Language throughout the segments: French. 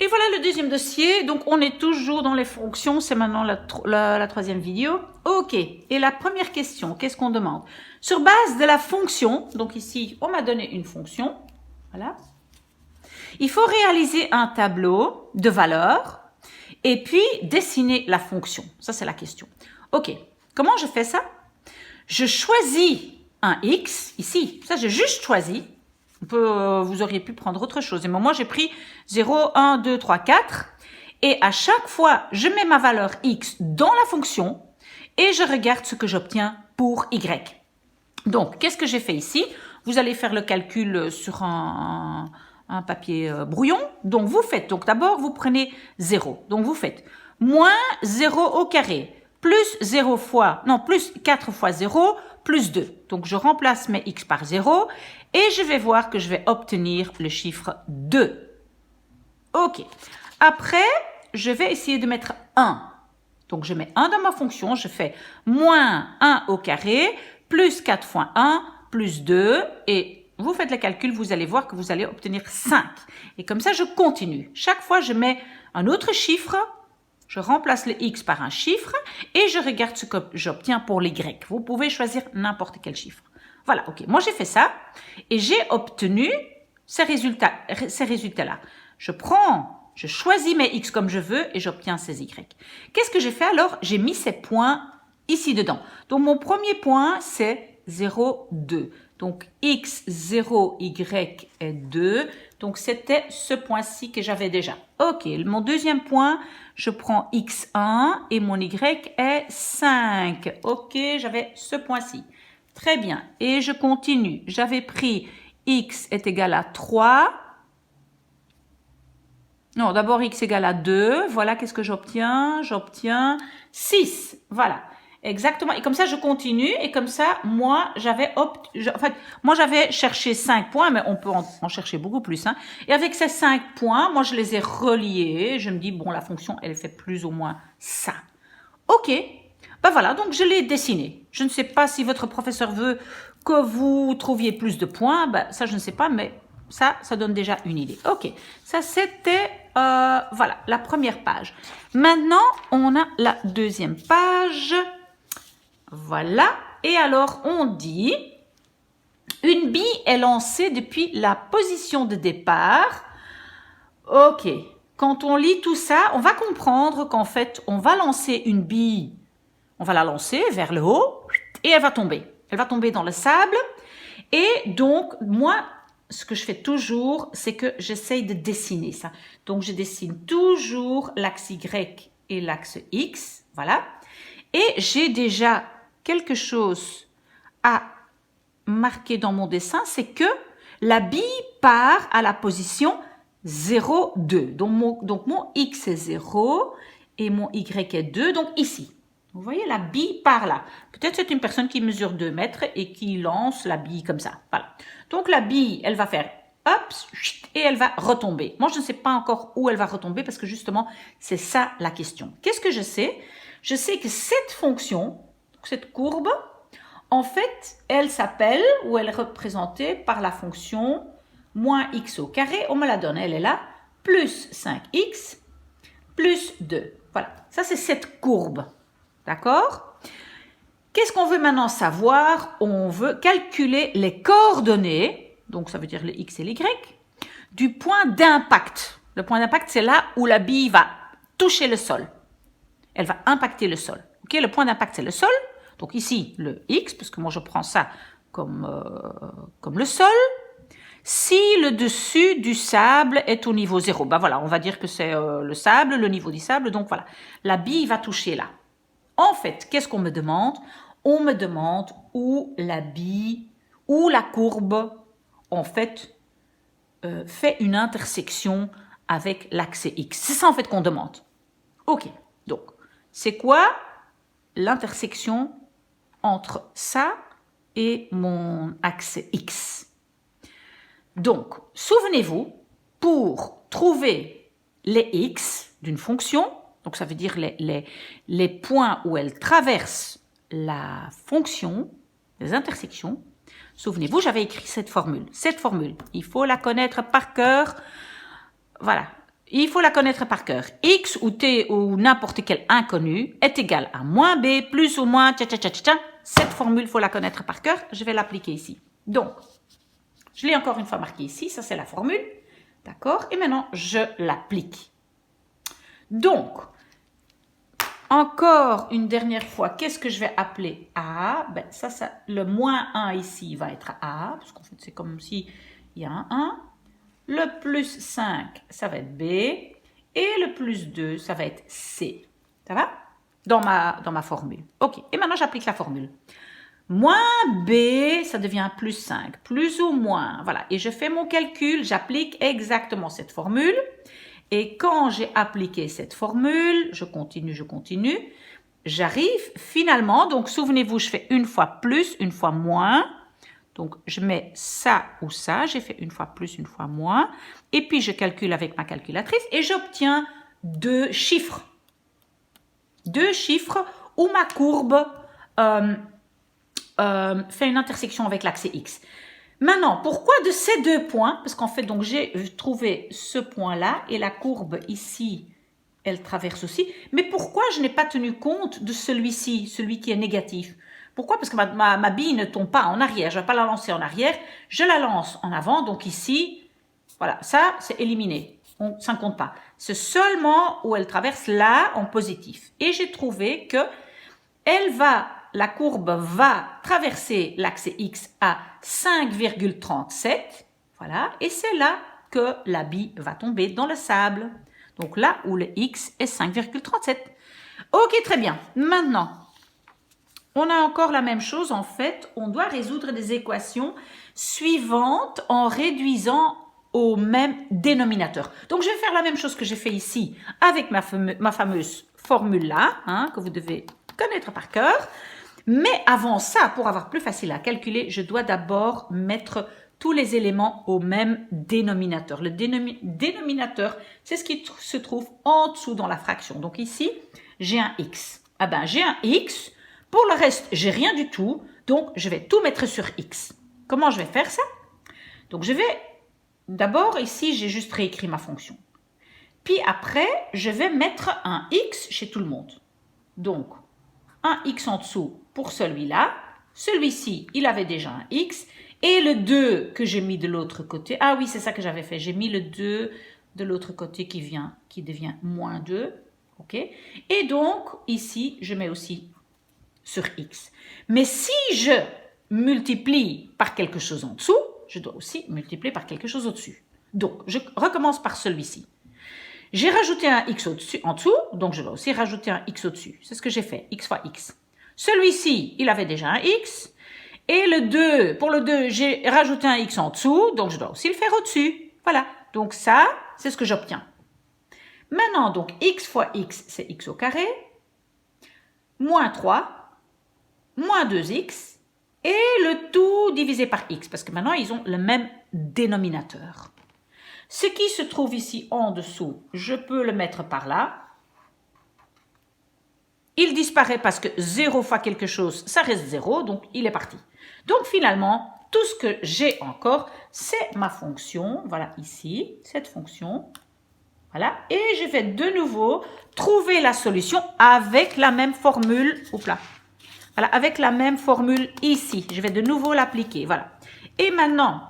Et voilà le deuxième dossier. Donc, on est toujours dans les fonctions. C'est maintenant la troisième vidéo. OK. Et la première question, qu'est-ce qu'on demande? Sur base de la fonction, donc ici, on m'a donné une fonction. Voilà. Il faut réaliser un tableau de valeurs et puis dessiner la fonction. Ça, c'est la question. OK. Comment je fais ça? Je choisis un X, ici. Ça, j'ai juste choisi. Vous auriez pu prendre autre chose. Et moi, j'ai pris 0, 1, 2, 3, 4. Et à chaque fois, je mets ma valeur X dans la fonction et je regarde ce que j'obtiens pour Y. Donc, qu'est-ce que j'ai fait ici? Vous allez faire le calcul sur un papier brouillon. Donc, vous faites, donc d'abord, vous prenez 0. Donc, vous faites moins 0 au carré, plus 0 fois, non, plus 4 fois 0, plus 2. Donc, je remplace mes X par 0 et je vais voir que je vais obtenir le chiffre 2. OK. Après, je vais essayer de mettre 1. Donc, je mets 1 dans ma fonction, je fais moins 1 au carré, plus 4 fois 1, plus 2, et vous faites le calcul, vous allez voir que vous allez obtenir 5. Et comme ça, je continue. Chaque fois, je mets un autre chiffre, je remplace le X par un chiffre, et je regarde ce que j'obtiens pour les Y. Vous pouvez choisir n'importe quel chiffre. Voilà, OK. Moi, j'ai fait ça, et j'ai obtenu ces résultats-là. Je choisis mes X comme je veux et j'obtiens ces Y. Qu'est-ce que j'ai fait alors? J'ai mis ces points ici dedans. Donc, mon premier point, c'est 0, 2. Donc, X, 0, Y est 2. Donc, c'était ce point-ci que j'avais déjà. OK, mon deuxième point, je prends X1 et mon Y est 5. OK, j'avais ce point-ci. Très bien. Et je continue. J'avais pris X est égal à 3. Non, d'abord X égale à 2. Voilà, qu'est-ce que j'obtiens? J'obtiens 6. Voilà, exactement. Et comme ça, je continue. Et comme ça, moi, j'avais cherché 5 points, mais on peut en chercher beaucoup plus. Hein. Et avec ces 5 points, moi, je les ai reliés. Je me dis, bon, la fonction, elle fait plus ou moins ça. OK. Ben voilà, donc je l'ai dessiné. Je ne sais pas si votre professeur veut que vous trouviez plus de points. Ben, ça, je ne sais pas, mais ça donne déjà une idée. OK, ça c'était, voilà, la première page. Maintenant, on a la deuxième page. Voilà, et alors on dit, une bille est lancée depuis la position de départ. OK, quand on lit tout ça, on va comprendre qu'en fait, on va lancer une bille, on va la lancer vers le haut et elle va tomber. Elle va tomber dans le sable. Et donc, moi, ce que je fais toujours, c'est que j'essaye de dessiner ça. Donc, je dessine toujours l'axe Y et l'axe X. Voilà. Et j'ai déjà quelque chose à marquer dans mon dessin, c'est que la bille part à la position 0, 2. Donc, mon X est 0 et mon Y est 2. Donc, ici. Vous voyez, la bille part là. Peut-être c'est une personne qui mesure 2 mètres et qui lance la bille comme ça. Voilà. Donc, la bille, elle va faire hop, et elle va retomber. Moi, je ne sais pas encore où elle va retomber parce que justement, c'est ça la question. Qu'est-ce que je sais? Je sais que cette fonction, cette courbe, en fait, elle s'appelle ou elle est représentée par la fonction moins x au carré. On me la donne, elle est là, plus 5x plus 2. Voilà, ça c'est cette courbe. D'accord? Qu'est-ce qu'on veut maintenant savoir? On veut calculer les coordonnées, donc ça veut dire le x et l'y, du point d'impact. Le point d'impact, c'est là où la bille va toucher le sol. Elle va impacter le sol. Okay? Le point d'impact, c'est le sol. Donc ici, le x, parce que moi je prends ça comme le sol. Si le dessus du sable est au niveau 0, ben voilà, on va dire que c'est le sable, le niveau du sable. Donc voilà, la bille va toucher là. En fait, qu'est-ce qu'on me demande? On me demande où la bille, où la courbe, en fait, fait une intersection avec l'axe X. C'est ça, en fait, qu'on demande. OK. Donc, c'est quoi l'intersection entre ça et mon axe X? Donc, souvenez-vous, pour trouver les X d'une fonction, donc ça veut dire les points où elle traverse la fonction, les intersections. Souvenez-vous, j'avais écrit cette formule. Cette formule, il faut la connaître par cœur. Voilà. il faut la connaître par cœur. X ou T ou n'importe quel inconnu est égal à moins B plus ou moins Cette formule, il faut la connaître par cœur. Je vais l'appliquer ici. Donc, je l'ai encore une fois marqué ici. Ça, c'est la formule. D'accord? Et maintenant, je l'applique. Donc, encore une dernière fois, qu'est-ce que je vais appeler A? Ben, le moins 1 ici va être A, parce qu'en fait, c'est comme si il y a un 1. Le plus 5, ça va être B. Et le plus 2, ça va être C. Ça va? Dans ma formule. OK. Et maintenant, j'applique la formule. Moins B, ça devient plus 5. Plus ou moins. Voilà. Et je fais mon calcul. J'applique exactement cette formule. Et quand j'ai appliqué cette formule, je continue. J'arrive finalement, donc souvenez-vous, je fais une fois plus, une fois moins. Donc, je mets ça ou ça, j'ai fait une fois plus, une fois moins. Et puis, je calcule avec ma calculatrice et j'obtiens deux chiffres. Deux chiffres où ma courbe fait une intersection avec l'axe X. Maintenant, pourquoi de ces deux points? Parce qu'en fait, donc j'ai trouvé ce point-là et la courbe ici, elle traverse aussi. Mais pourquoi je n'ai pas tenu compte de celui-ci, celui qui est négatif? Pourquoi? Parce que ma bille ne tombe pas en arrière. Je ne vais pas la lancer en arrière. Je la lance en avant. Donc ici, voilà, ça, c'est éliminé. Ça ne compte pas. C'est seulement où elle traverse là en positif. Et j'ai trouvé que la courbe va traverser l'axe X à 5,37. Voilà. Et c'est là que la bille va tomber dans le sable. Donc là où le X est 5,37. Ok, très bien. Maintenant, on a encore la même chose. En fait, on doit résoudre des équations suivantes en réduisant au même dénominateur. Donc, je vais faire la même chose que j'ai fait ici avec ma fameuse formule-là, que vous devez connaître par cœur. Mais avant ça, pour avoir plus facile à calculer, je dois d'abord mettre tous les éléments au même dénominateur. Le dénominateur, c'est ce qui se trouve en dessous dans la fraction. Donc ici, j'ai un X. Ah ben, j'ai un X. Pour le reste, j'ai rien du tout. Donc, je vais tout mettre sur X. Comment je vais faire ça? Donc, je vais... D'abord, ici, j'ai juste réécrit ma fonction. Puis après, je vais mettre un X chez tout le monde. Donc, un X en dessous pour celui-là. Celui-ci, il avait déjà un X. Et le 2 que j'ai mis de l'autre côté. Ah oui, c'est ça que j'avais fait. J'ai mis le 2 de l'autre côté qui devient moins 2. OK? Et donc, ici, je mets aussi sur X. Mais si je multiplie par quelque chose en dessous, je dois aussi multiplier par quelque chose au-dessus. Donc, je recommence par celui-ci. J'ai rajouté un X en dessous, donc je dois aussi rajouter un X au-dessus. C'est ce que j'ai fait, X fois X. Celui-ci, il avait déjà un X. Et pour le 2, j'ai rajouté un X en dessous, donc je dois aussi le faire au-dessus. Voilà, donc ça, c'est ce que j'obtiens. Maintenant, donc X fois X, c'est X au carré, moins 3, moins 2X, et le tout divisé par X, parce que maintenant, ils ont le même dénominateur. Ce qui se trouve ici en dessous, je peux le mettre par là. Il disparaît parce que 0 fois quelque chose, ça reste 0, donc il est parti. Donc finalement, tout ce que j'ai encore, c'est ma fonction, voilà ici, cette fonction. Voilà, et je vais de nouveau trouver la solution avec la même formule. Voilà, avec la même formule ici. Je vais de nouveau l'appliquer, voilà. Et maintenant,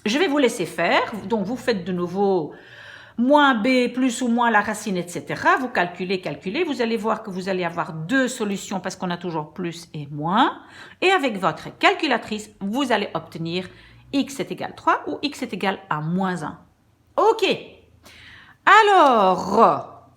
je vais vous laisser faire. Donc, vous faites de nouveau moins b plus ou moins la racine, etc. Vous calculez. Vous allez voir que vous allez avoir deux solutions parce qu'on a toujours plus et moins. Et avec votre calculatrice, vous allez obtenir x est égal à 3 ou x est égal à moins 1. OK. Alors,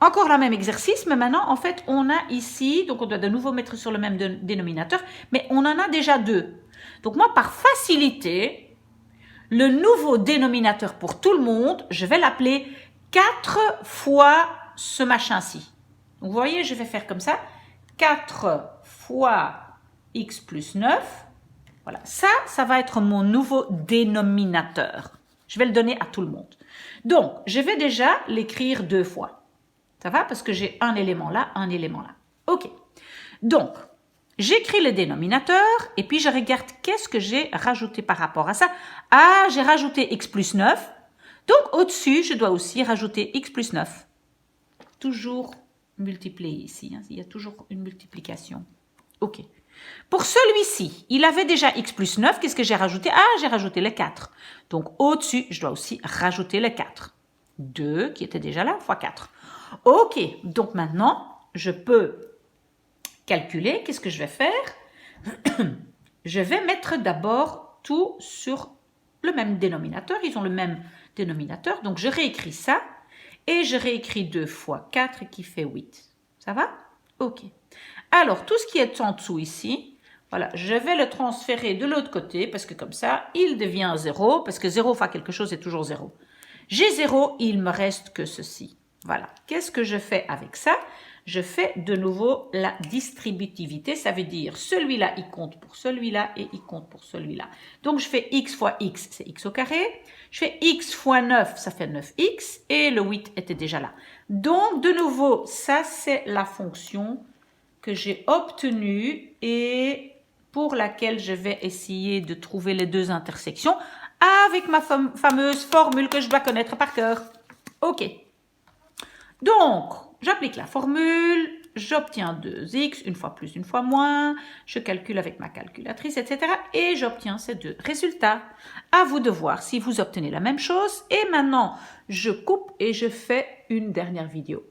encore le même exercice, mais maintenant, en fait, on a ici, donc on doit de nouveau mettre sur le même dénominateur, mais on en a déjà deux. Donc moi, par facilité, le nouveau dénominateur pour tout le monde, je vais l'appeler 4 fois ce machin-ci. Donc vous voyez, je vais faire comme ça, 4 fois x plus 9. Voilà, ça va être mon nouveau dénominateur. Je vais le donner à tout le monde. Donc, je vais déjà l'écrire deux fois. Ça va? Parce que j'ai un élément là, un élément là. OK. Donc, j'écris le dénominateur et puis je regarde qu'est-ce que j'ai rajouté par rapport à ça. Ah, j'ai rajouté x plus 9. Donc, au-dessus, je dois aussi rajouter x plus 9. Toujours multiplier ici. Hein, il y a toujours une multiplication. OK. Pour celui-ci, il avait déjà x plus 9. Qu'est-ce que j'ai rajouté? Ah, j'ai rajouté le 4. Donc, au-dessus, je dois aussi rajouter le 4. 2, qui était déjà là, fois 4. OK. Donc, maintenant, je peux calculer. Qu'est-ce que je vais faire? Je vais mettre d'abord tout sur le même dénominateur. Ils ont le même dénominateur. Donc, je réécris ça. Et je réécris 2 fois 4 qui fait 8. Ça va? OK. Alors, tout ce qui est en dessous ici, voilà, je vais le transférer de l'autre côté parce que comme ça, il devient 0 parce que 0 fois quelque chose est toujours 0. J'ai 0, il me reste que ceci. Voilà. Qu'est-ce que je fais avec ça? Je fais de nouveau la distributivité. Ça veut dire celui-là, il compte pour celui-là et il compte pour celui-là. Donc, je fais x fois x, c'est x au carré. Je fais x fois 9, ça fait 9x. Et le 8 était déjà là. Donc, de nouveau, ça, c'est la fonction que j'ai obtenue et pour laquelle je vais essayer de trouver les deux intersections avec ma fameuse formule que je dois connaître par cœur. OK. Donc, j'applique la formule, j'obtiens 2x, une fois plus, une fois moins, je calcule avec ma calculatrice, etc. Et j'obtiens ces deux résultats. À vous de voir si vous obtenez la même chose. Et maintenant, je coupe et je fais une dernière vidéo.